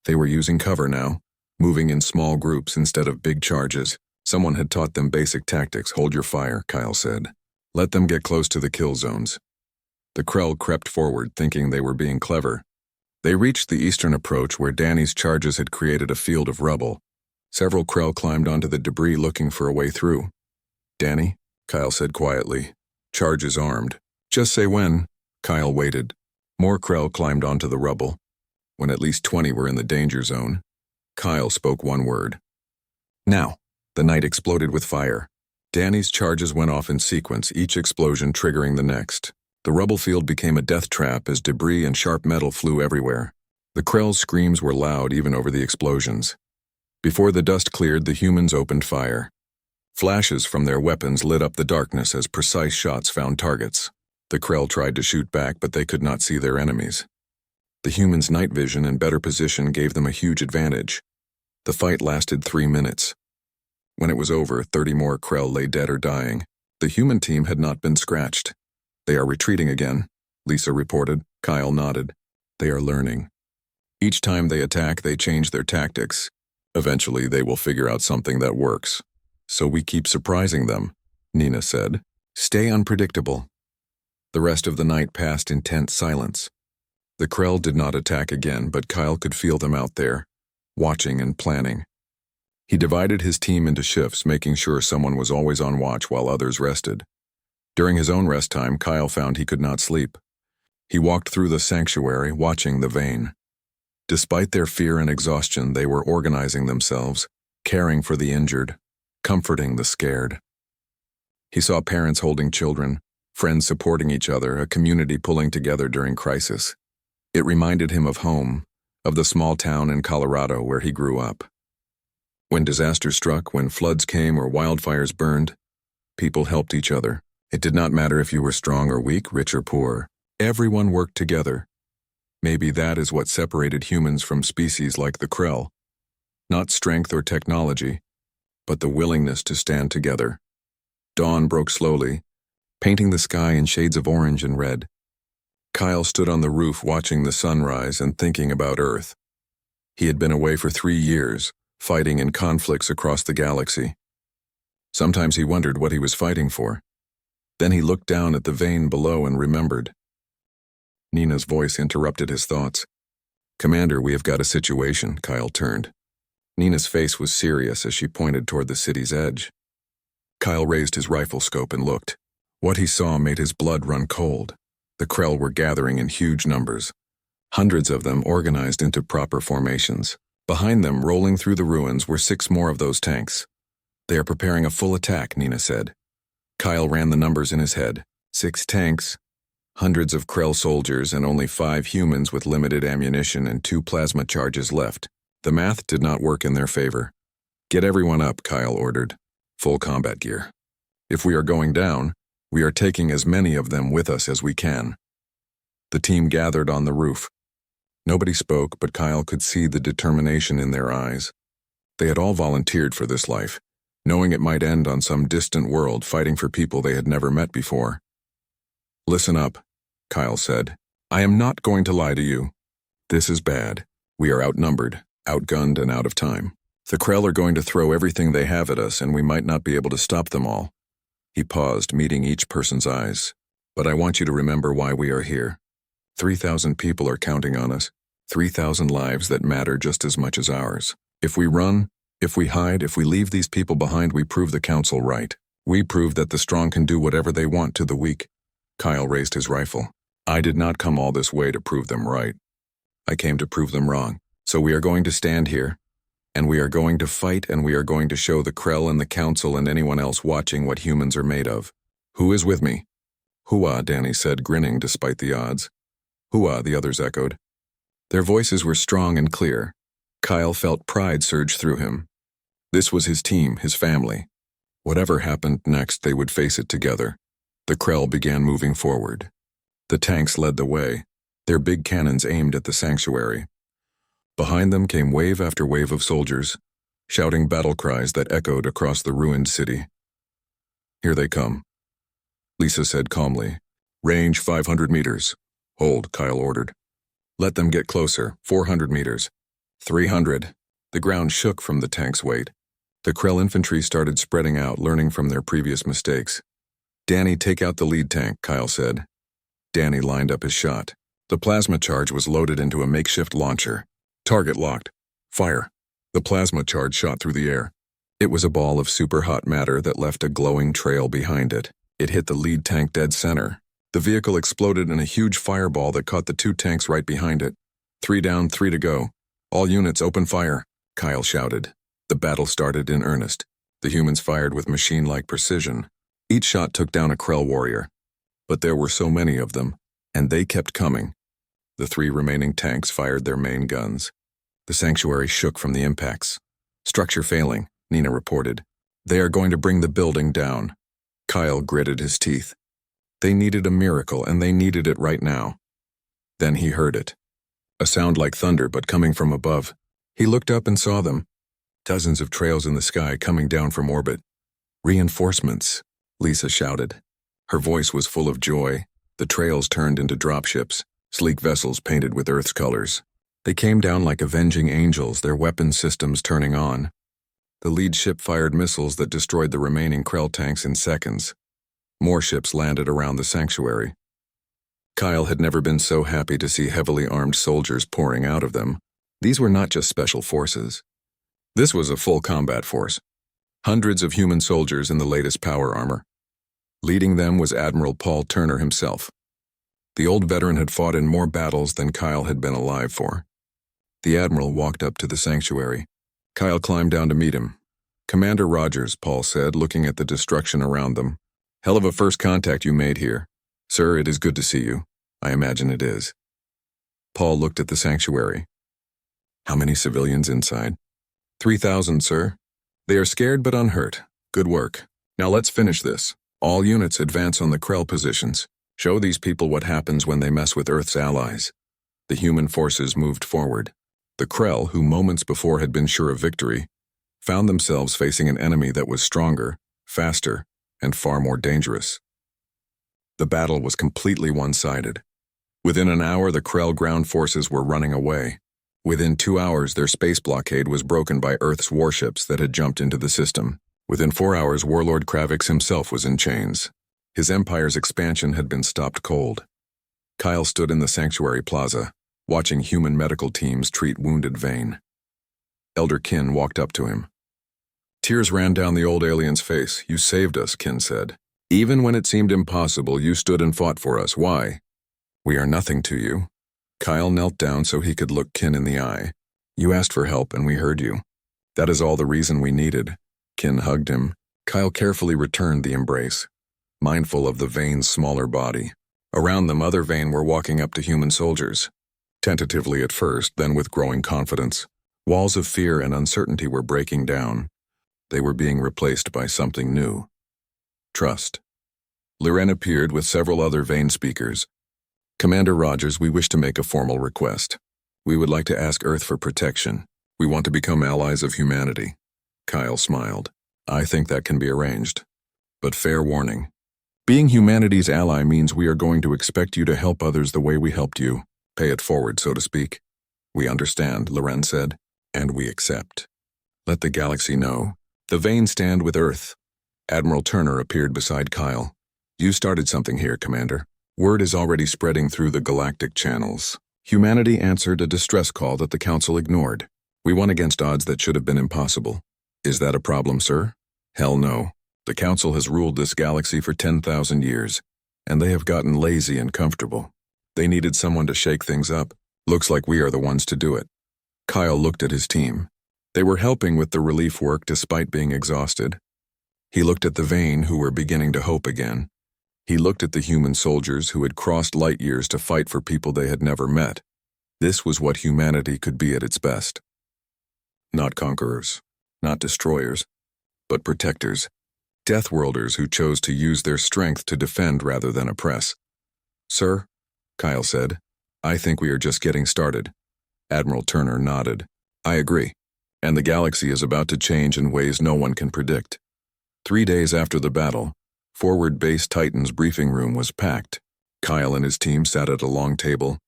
Speaker 1: They were using cover now, moving in small groups instead of big charges. Someone had taught them basic tactics. Hold your fire, Kyle said. Let them get close to the kill zones. The Krell crept forward, thinking they were being clever. They reached the eastern approach where Danny's charges had created a field of rubble. Several Krell climbed onto the debris looking for a way through. Danny, Kyle said quietly. Charge is armed. Just say when. Kyle waited. More Krell climbed onto the rubble. When at least 20 were in the danger zone, Kyle spoke one word. Now. The night exploded with fire. Danny's charges went off in sequence, each explosion triggering the next. The rubble field became a death trap as debris and sharp metal flew everywhere. The Krell's screams were loud even over the explosions. Before the dust cleared, the humans opened fire. Flashes from their weapons lit up the darkness as precise shots found targets. The Krell tried to shoot back, but they could not see their enemies. The humans' night vision and better position gave them a huge advantage. The fight lasted 3 minutes. When it was over, 30 more Krell lay dead or dying. The human team had not been scratched. They are retreating again, Lisa reported. Kyle nodded. They are learning. Each time they attack, they change their tactics. Eventually, they will figure out something that works. So we keep surprising them, Nina said. Stay unpredictable. The rest of the night passed in tense silence. The Krell did not attack again, but Kyle could feel them out there, watching and planning. He divided his team into shifts, making sure someone was always on watch while others rested. During his own rest time, Kyle found he could not sleep. He walked through the sanctuary, watching the vein. Despite their fear and exhaustion, they were organizing themselves, caring for the injured, comforting the scared. He saw parents holding children, friends supporting each other, a community pulling together during crisis. It reminded him of home, of the small town in Colorado where he grew up. When disaster struck, when floods came or wildfires burned, people helped each other. It did not matter if you were strong or weak, rich or poor. Everyone worked together. Maybe that is what separated humans from species like the Krell. Not strength or technology, but the willingness to stand together. Dawn broke slowly, painting the sky in shades of orange and red. Kyle stood on the roof watching the sunrise and thinking about Earth. He had been away for 3 years, fighting in conflicts across the galaxy. Sometimes he wondered what he was fighting for. Then he looked down at the vein below and remembered. Nina's voice interrupted his thoughts. Commander, we have got a situation, Kyle turned. Nina's face was serious as she pointed toward the city's edge. Kyle raised his rifle scope and looked. What he saw made his blood run cold. The Krell were gathering in huge numbers. Hundreds of them organized into proper formations. Behind them, rolling through the ruins, were 6 more of those tanks. They are preparing a full attack, Nina said. Kyle ran the numbers in his head. 6 tanks, hundreds of Krell soldiers, and only 5 humans with limited ammunition and 2 plasma charges left. The math did not work in their favor. Get everyone up, Kyle ordered. Full combat gear. If we are going down, we are taking as many of them with us as we can. The team gathered on the roof. Nobody spoke, but Kyle could see the determination in their eyes. They had all volunteered for this life, knowing it might end on some distant world, fighting for people they had never met before. Listen up, Kyle said. I am not going to lie to you. This is bad. We are outnumbered, outgunned, and out of time. The Krell are going to throw everything they have at us, and we might not be able to stop them all. He paused, meeting each person's eyes. But I want you to remember why we are here. 3,000 people are counting on us. 3,000 lives that matter just as much as ours. If we run, if we hide, if we leave these people behind, we prove the Council right. We prove that the strong can do whatever they want to the weak. Kyle raised his rifle. I did not come all this way to prove them right. I came to prove them wrong. So we are going to stand here, and we are going to fight, and we are going to show the Krell and the Council and anyone else watching what humans are made of. Who is with me? Hooah, Danny said, grinning despite the odds. Hooah, the others echoed. Their voices were strong and clear. Kyle felt pride surge through him. This was his team, his family. Whatever happened next, they would face it together. The Krell began moving forward. The tanks led the way, their big cannons aimed at the sanctuary. Behind them came wave after wave of soldiers, shouting battle cries that echoed across the ruined city. Here they come, Lisa said calmly. Range 500 meters. Hold, Kyle ordered. Let them get closer, 400 meters. 300. The ground shook from the tank's weight. The Krell infantry started spreading out, learning from their previous mistakes. Danny, take out the lead tank, Kyle said. Danny lined up his shot. The plasma charge was loaded into a makeshift launcher. Target locked. Fire. The plasma charge shot through the air. It was a ball of super hot matter that left a glowing trail behind it. It hit the lead tank dead center. The vehicle exploded in a huge fireball that caught the 2 tanks right behind it. 3 down, 3 to go. All units open fire, Kyle shouted. The battle started in earnest. The humans fired with machine-like precision. Each shot took down a Krell warrior. But there were so many of them, and they kept coming. The 3 remaining tanks fired their main guns. The sanctuary shook from the impacts. Structure failing, Nina reported. They are going to bring the building down. Kyle gritted his teeth. They needed a miracle, and they needed it right now. Then he heard it. A sound like thunder, but coming from above. He looked up and saw them. Dozens of trails in the sky coming down from orbit. Reinforcements, Lisa shouted. Her voice was full of joy. The trails turned into dropships, sleek vessels painted with Earth's colors. They came down like avenging angels, their weapon systems turning on. The lead ship fired missiles that destroyed the remaining Krell tanks in seconds. More ships landed around the sanctuary. Kyle had never been so happy to see heavily armed soldiers pouring out of them. These were not just special forces. This was a full combat force. Hundreds of human soldiers in the latest power armor. Leading them was Admiral Paul Turner himself. The old veteran had fought in more battles than Kyle had been alive for. The Admiral walked up to the sanctuary. Kyle climbed down to meet him. "Commander Rogers," Paul said, looking at the destruction around them. "Hell of a first contact you made here. Sir, it is good to see you. I imagine it is." Paul looked at the sanctuary. "How many civilians inside?" 3,000, sir. They are scared but unhurt. Good work. Now let's finish this. All units advance on the Krell positions. Show these people what happens when they mess with Earth's allies." The human forces moved forward. The Krell, who moments before had been sure of victory, found themselves facing an enemy that was stronger, faster, and far more dangerous. The battle was completely one-sided. Within an hour, the Krell ground forces were running away. Within 2 hours, their space blockade was broken by Earth's warships that had jumped into the system. Within 4 hours, Warlord Kravix himself was in chains. His empire's expansion had been stopped cold. Kyle stood in the sanctuary plaza, watching human medical teams treat wounded Vane. Elder Kin walked up to him. Tears ran down the old alien's face. "You saved us," Kin said. "Even when it seemed impossible, you stood and fought for us. Why?" "We are nothing to you." Kyle knelt down so he could look Kin in the eye. "You asked for help and we heard you. That is all the reason we needed." Kin hugged him. Kyle carefully returned the embrace, mindful of the Vane's smaller body. Around them, other Vane were walking up to human soldiers. Tentatively at first, then with growing confidence. Walls of fear and uncertainty were breaking down. They were being replaced by something new. Trust. Liren appeared with several other Vane speakers. "Commander Rogers, we wish to make a formal request. We would like to ask Earth for protection. We want to become allies of humanity." Kyle smiled. "I think that can be arranged. But fair warning. Being humanity's ally means we are going to expect you to help others the way we helped you. Pay it forward, so to speak." "We understand," Liren said. "And we accept. Let the galaxy know. The Vane stand with Earth." Admiral Turner appeared beside Kyle. "You started something here, Commander. Word is already spreading through the galactic channels. Humanity answered a distress call that the Council ignored. We won against odds that should have been impossible. Is that a problem, sir?" "Hell no. The Council has ruled this galaxy for 10,000 years, and they have gotten lazy and comfortable. They needed someone to shake things up. Looks like we are the ones to do it." Kyle looked at his team. They were helping with the relief work despite being exhausted. He looked at the Vane, who were beginning to hope again. He looked at the human soldiers who had crossed light years to fight for people they had never met. This was what humanity could be at its best. Not conquerors, not destroyers, but protectors. Deathworlders who chose to use their strength to defend rather than oppress. "Sir," Kyle said, "I think we are just getting started." Admiral Turner nodded. "I agree. And the galaxy is about to change in ways no one can predict." 3 days after the battle, Forward Base Titan's briefing room was packed. Kyle and his team sat at a long table.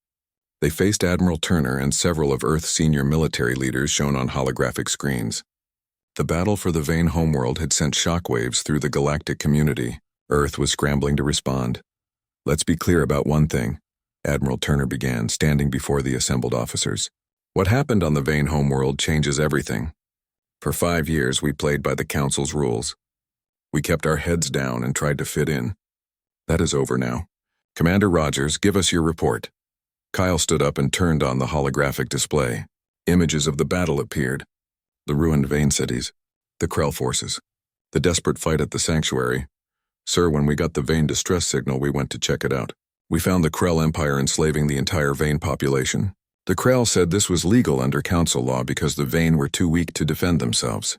Speaker 1: They faced Admiral Turner and several of Earth's senior military leaders shown on holographic screens. The battle for the Vane homeworld had sent shockwaves through the galactic community. Earth was scrambling to respond. "Let's be clear about one thing," Admiral Turner began, standing before the assembled officers. "What happened on the Vane homeworld changes everything. For 5 years, we played by the Council's rules. We kept our heads down and tried to fit in. That is over now. Commander Rogers, give us your report." Kyle stood up and turned on the holographic display. Images of the battle appeared. The ruined Vane cities, the Krell forces, the desperate fight at the sanctuary. "Sir, when we got the Vane distress signal, we went to check it out. We found the Krell Empire enslaving the entire Vane population. The Krell said this was legal under Council law because the Vane were too weak to defend themselves."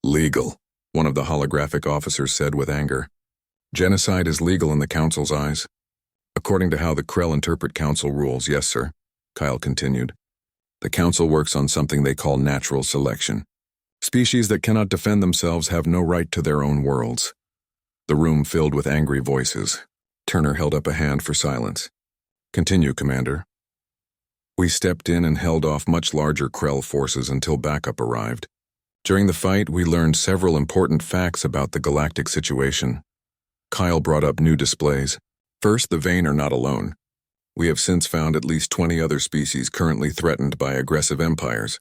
Speaker 1: "Legal," one of the holographic officers said with anger. "Genocide is legal in the Council's eyes." "According to how the Krell interpret Council rules, yes, sir," Kyle continued. "The Council works on something they call natural selection. Species that cannot defend themselves have no right to their own worlds." The room filled with angry voices. Turner held up a hand for silence. Continue, Commander. We stepped in and held off much larger Krell forces until backup arrived. During the fight, we learned several important facts about the galactic situation. Kyle brought up new displays. First, the Vane are not alone. We have since found at least 20 other species currently threatened by aggressive empires.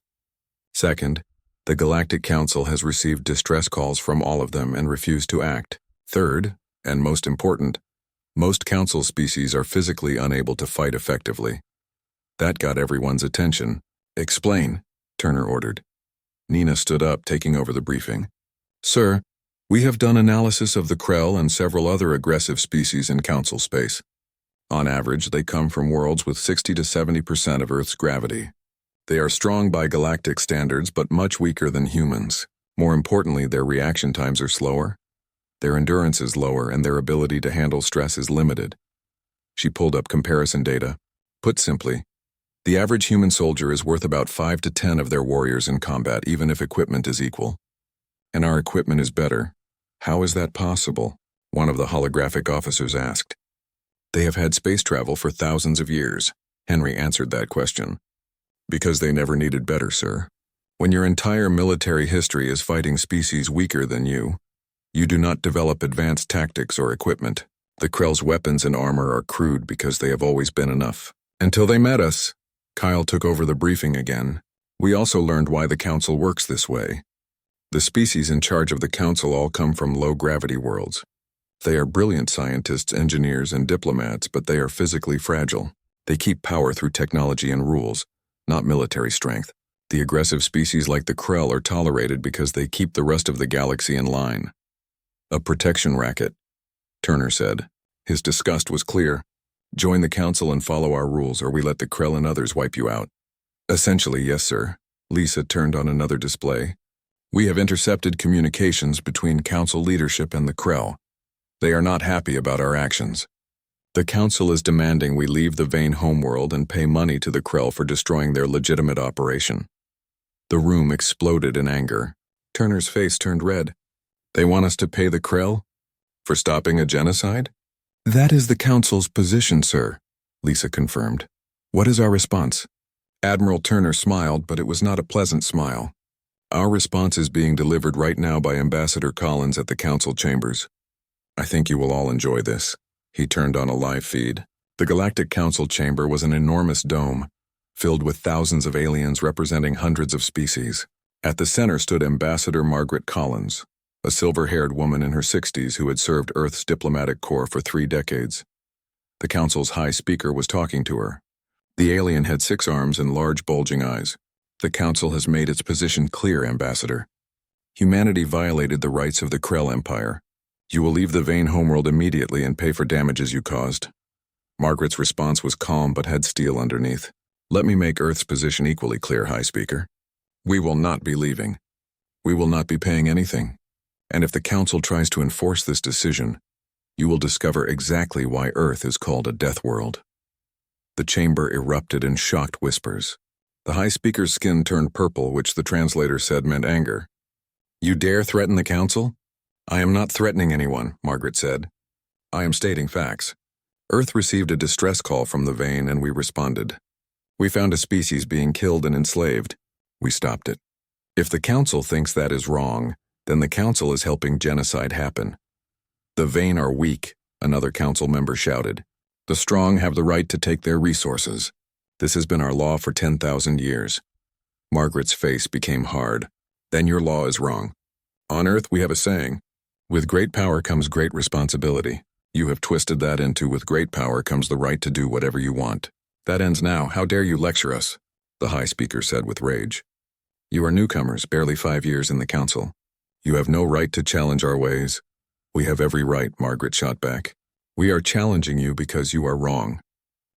Speaker 1: Second, the Galactic Council has received distress calls from all of them and refused to act. Third, and most important, most Council species are physically unable to fight effectively. That got everyone's attention. Explain, Turner ordered. Nina stood up, taking over the briefing. Sir, we have done analysis of the Krell and several other aggressive species in Council space. On average, they come from worlds with 60 to 70% of Earth's gravity. They are strong by galactic standards, but much weaker than humans. More importantly, their reaction times are slower. Their endurance is lower, and their ability to handle stress is limited. She pulled up comparison data. Put simply, the average human soldier is worth about 5 to 10 of their warriors in combat, even if equipment is equal. And our equipment is better. How is that possible? One of the holographic officers asked. They have had space travel for thousands of years. Henry answered that question. Because they never needed better, sir. When your entire military history is fighting species weaker than you do not develop advanced tactics or equipment. The Krell's weapons and armor are crude because they have always been enough. Until they met us. Kyle took over the briefing again. We also learned why the Council works this way. The species in charge of the Council all come from low-gravity worlds. They are brilliant scientists, engineers, and diplomats, but they are physically fragile. They keep power through technology and rules, not military strength. The aggressive species like the Krell are tolerated because they keep the rest of the galaxy in line. A protection racket, Turner said. His disgust was clear. Join the Council and follow our rules, or we let the Krell and others wipe you out. Essentially, yes, sir. Lisa turned on another display. We have intercepted communications between Council leadership and the Krell. They are not happy about our actions. The Council is demanding we leave the Vane homeworld and pay money to the Krell for destroying their legitimate operation. The room exploded in anger. Turner's face turned red. They want us to pay the Krell? For stopping a genocide? That is the Council's position, sir, Lisa confirmed. What is our response? Admiral Turner smiled, but it was not a pleasant smile. Our response is being delivered right now by Ambassador Collins at the Council chambers. I think you will all enjoy this. He turned on a live feed. The Galactic Council chamber was an enormous dome, filled with thousands of aliens representing hundreds of species. At the center stood Ambassador Margaret Collins, a silver-haired woman in her 60s who had served Earth's diplomatic corps for 3 decades. The Council's high speaker was talking to her. The alien had 6 arms and large bulging eyes. The Council has made its position clear, Ambassador. Humanity violated the rights of the Krell Empire. You will leave the Vane homeworld immediately and pay for damages you caused. Margaret's response was calm but had steel underneath. Let me make Earth's position equally clear, High Speaker. We will not be leaving. We will not be paying anything. And if the Council tries to enforce this decision, you will discover exactly why Earth is called a death world. The chamber erupted in shocked whispers. The High Speaker's skin turned purple, which the translator said meant anger. You dare threaten the Council? I am not threatening anyone, Margaret said. I am stating facts. Earth received a distress call from the Vane and we responded. We found a species being killed and enslaved. We stopped it. If the Council thinks that is wrong, then the Council is helping genocide happen. The Vane are weak, another Council member shouted. The strong have the right to take their resources. This has been our law for 10,000 years. Margaret's face became hard. Then your law is wrong. On Earth we have a saying, with great power comes great responsibility. You have twisted that into with great power comes the right to do whatever you want. That ends now. How dare you lecture us? The High Speaker said with rage. You are newcomers, barely 5 years in the Council. You have no right to challenge our ways. We have every right, Margaret shot back. We are challenging you because you are wrong.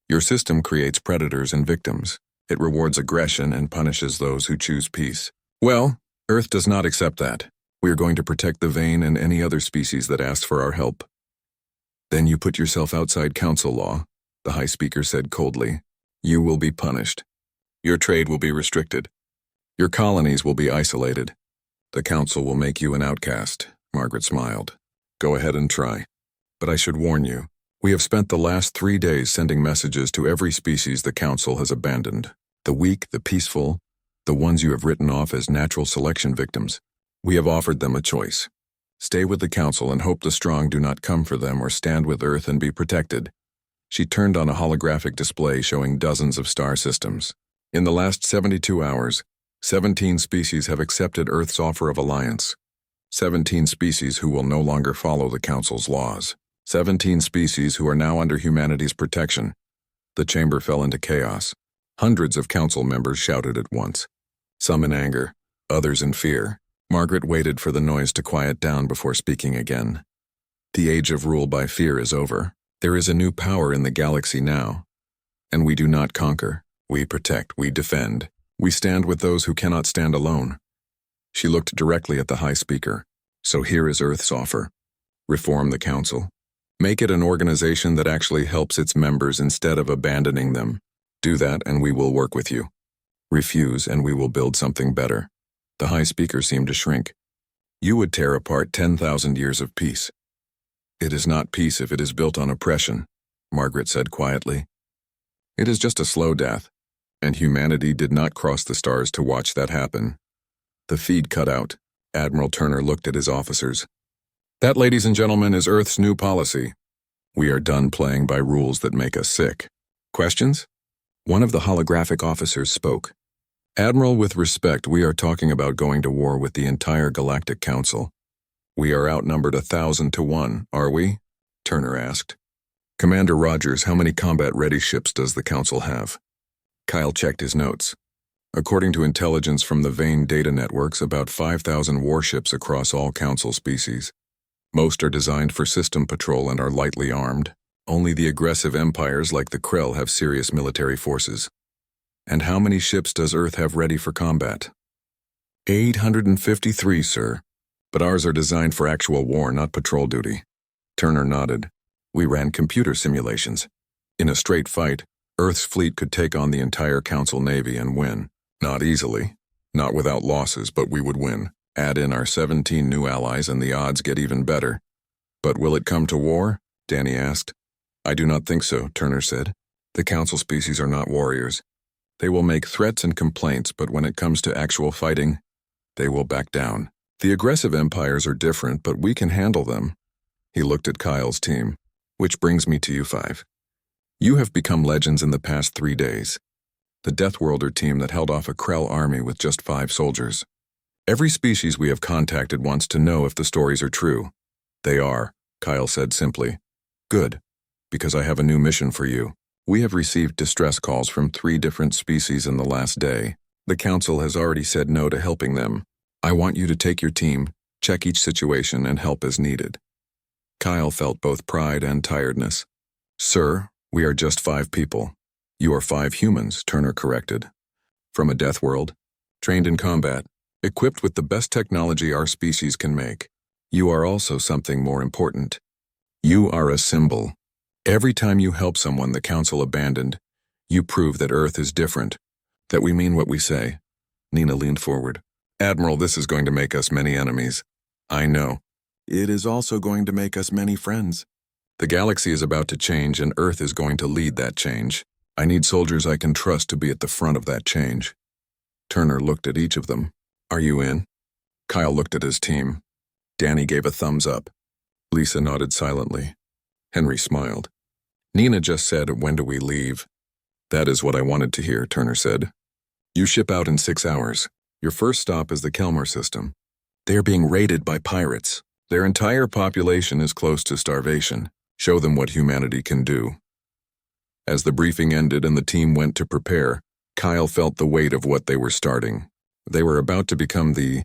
Speaker 1: Your system creates predators and victims. It rewards aggression and punishes those who choose peace. Well, Earth does not accept that. We are going to protect the Vane and any other species that asks for our help. Then you put yourself outside Council law, the High Speaker said coldly. You will be punished. Your trade will be restricted. Your colonies will be isolated. The Council will make you an outcast, Margaret smiled. Go ahead and try. But I should warn you, We have spent the last 3 days sending messages to every species the Council has abandoned. The weak, the peaceful, the ones you have written off as natural selection victims. We have offered them a choice. Stay with the Council and hope the strong do not come for them, or stand with Earth and be protected. She turned on a holographic display showing dozens of star systems. In the last 72 hours, 17 species have accepted Earth's offer of alliance. 17 species who will no longer follow the Council's laws. 17 species who are now under humanity's protection. The chamber fell into chaos. Hundreds of Council members shouted at once. Some in anger, others in fear. Margaret waited for the noise to quiet down before speaking again. The age of rule by fear is over. There is a new power in the galaxy now. And we do not conquer. We protect. We defend. We stand with those who cannot stand alone. She looked directly at the High Speaker. So here is Earth's offer. Reform the Council. Make it an organization that actually helps its members instead of abandoning them. Do that and we will work with you. Refuse and we will build something better. The High Speaker seemed to shrink. You would tear apart 10,000 years of peace. It is not peace if it is built on oppression, Margaret said quietly. It is just a slow death, and humanity did not cross the stars to watch that happen. The feed cut out. Admiral Turner looked at his officers. That, ladies and gentlemen, is Earth's new policy. We are done playing by rules that make us sick. Questions? One of the holographic officers spoke. Admiral, with respect, we are talking about going to war with the entire Galactic Council. We are outnumbered 1,000 to 1, are we? Turner asked. Commander Rogers, how many combat-ready ships does the Council have? Kyle checked his notes. According to intelligence from the Vane data networks, about 5,000 warships across all Council species. Most are designed for system patrol and are lightly armed. Only the aggressive empires like the Krell have serious military forces. And how many ships does Earth have ready for combat? 853, sir. But ours are designed for actual war, not patrol duty. Turner nodded. We ran computer simulations. In a straight fight, Earth's fleet could take on the entire Council Navy and win. Not easily. Not without losses, but we would win. Add in our 17 new allies and the odds get even better. But will it come to war? Danny asked. I do not think so, Turner said. The Council species are not warriors. They will make threats and complaints, but when it comes to actual fighting, they will back down. The aggressive empires are different, but we can handle them. He looked at Kyle's team. Which brings me to you 5. You have become legends in the past 3 days. The Deathworlder team that held off a Krell army with just 5 soldiers. Every species we have contacted wants to know if the stories are true. They are, Kyle said simply. Good, because I have a new mission for you. We have received distress calls from 3 different species in the last day. The Council has already said no to helping them. I want you to take your team, check each situation, and help as needed. Kyle felt both pride and tiredness. Sir, we are just 5 people. You are 5 humans, Turner corrected. From a death world, trained in combat, equipped with the best technology our species can make. You are also something more important. You are a symbol. Every time you help someone the Council abandoned, you prove that Earth is different, that we mean what we say. Nina leaned forward. Admiral, this is going to make us many enemies. I know. It is also going to make us many friends. The galaxy is about to change and Earth is going to lead that change. I need soldiers I can trust to be at the front of that change. Turner looked at each of them. Are you in? Kyle looked at his team. Danny gave a thumbs up. Lisa nodded silently. Henry smiled. Nina just said, when do we leave? That is what I wanted to hear, Turner said. You ship out in 6 hours. Your first stop is the Kelmar system. They are being raided by pirates. Their entire population is close to starvation. Show them what humanity can do. As the briefing ended and the team went to prepare, Kyle felt the weight of what they were starting. They were about to become the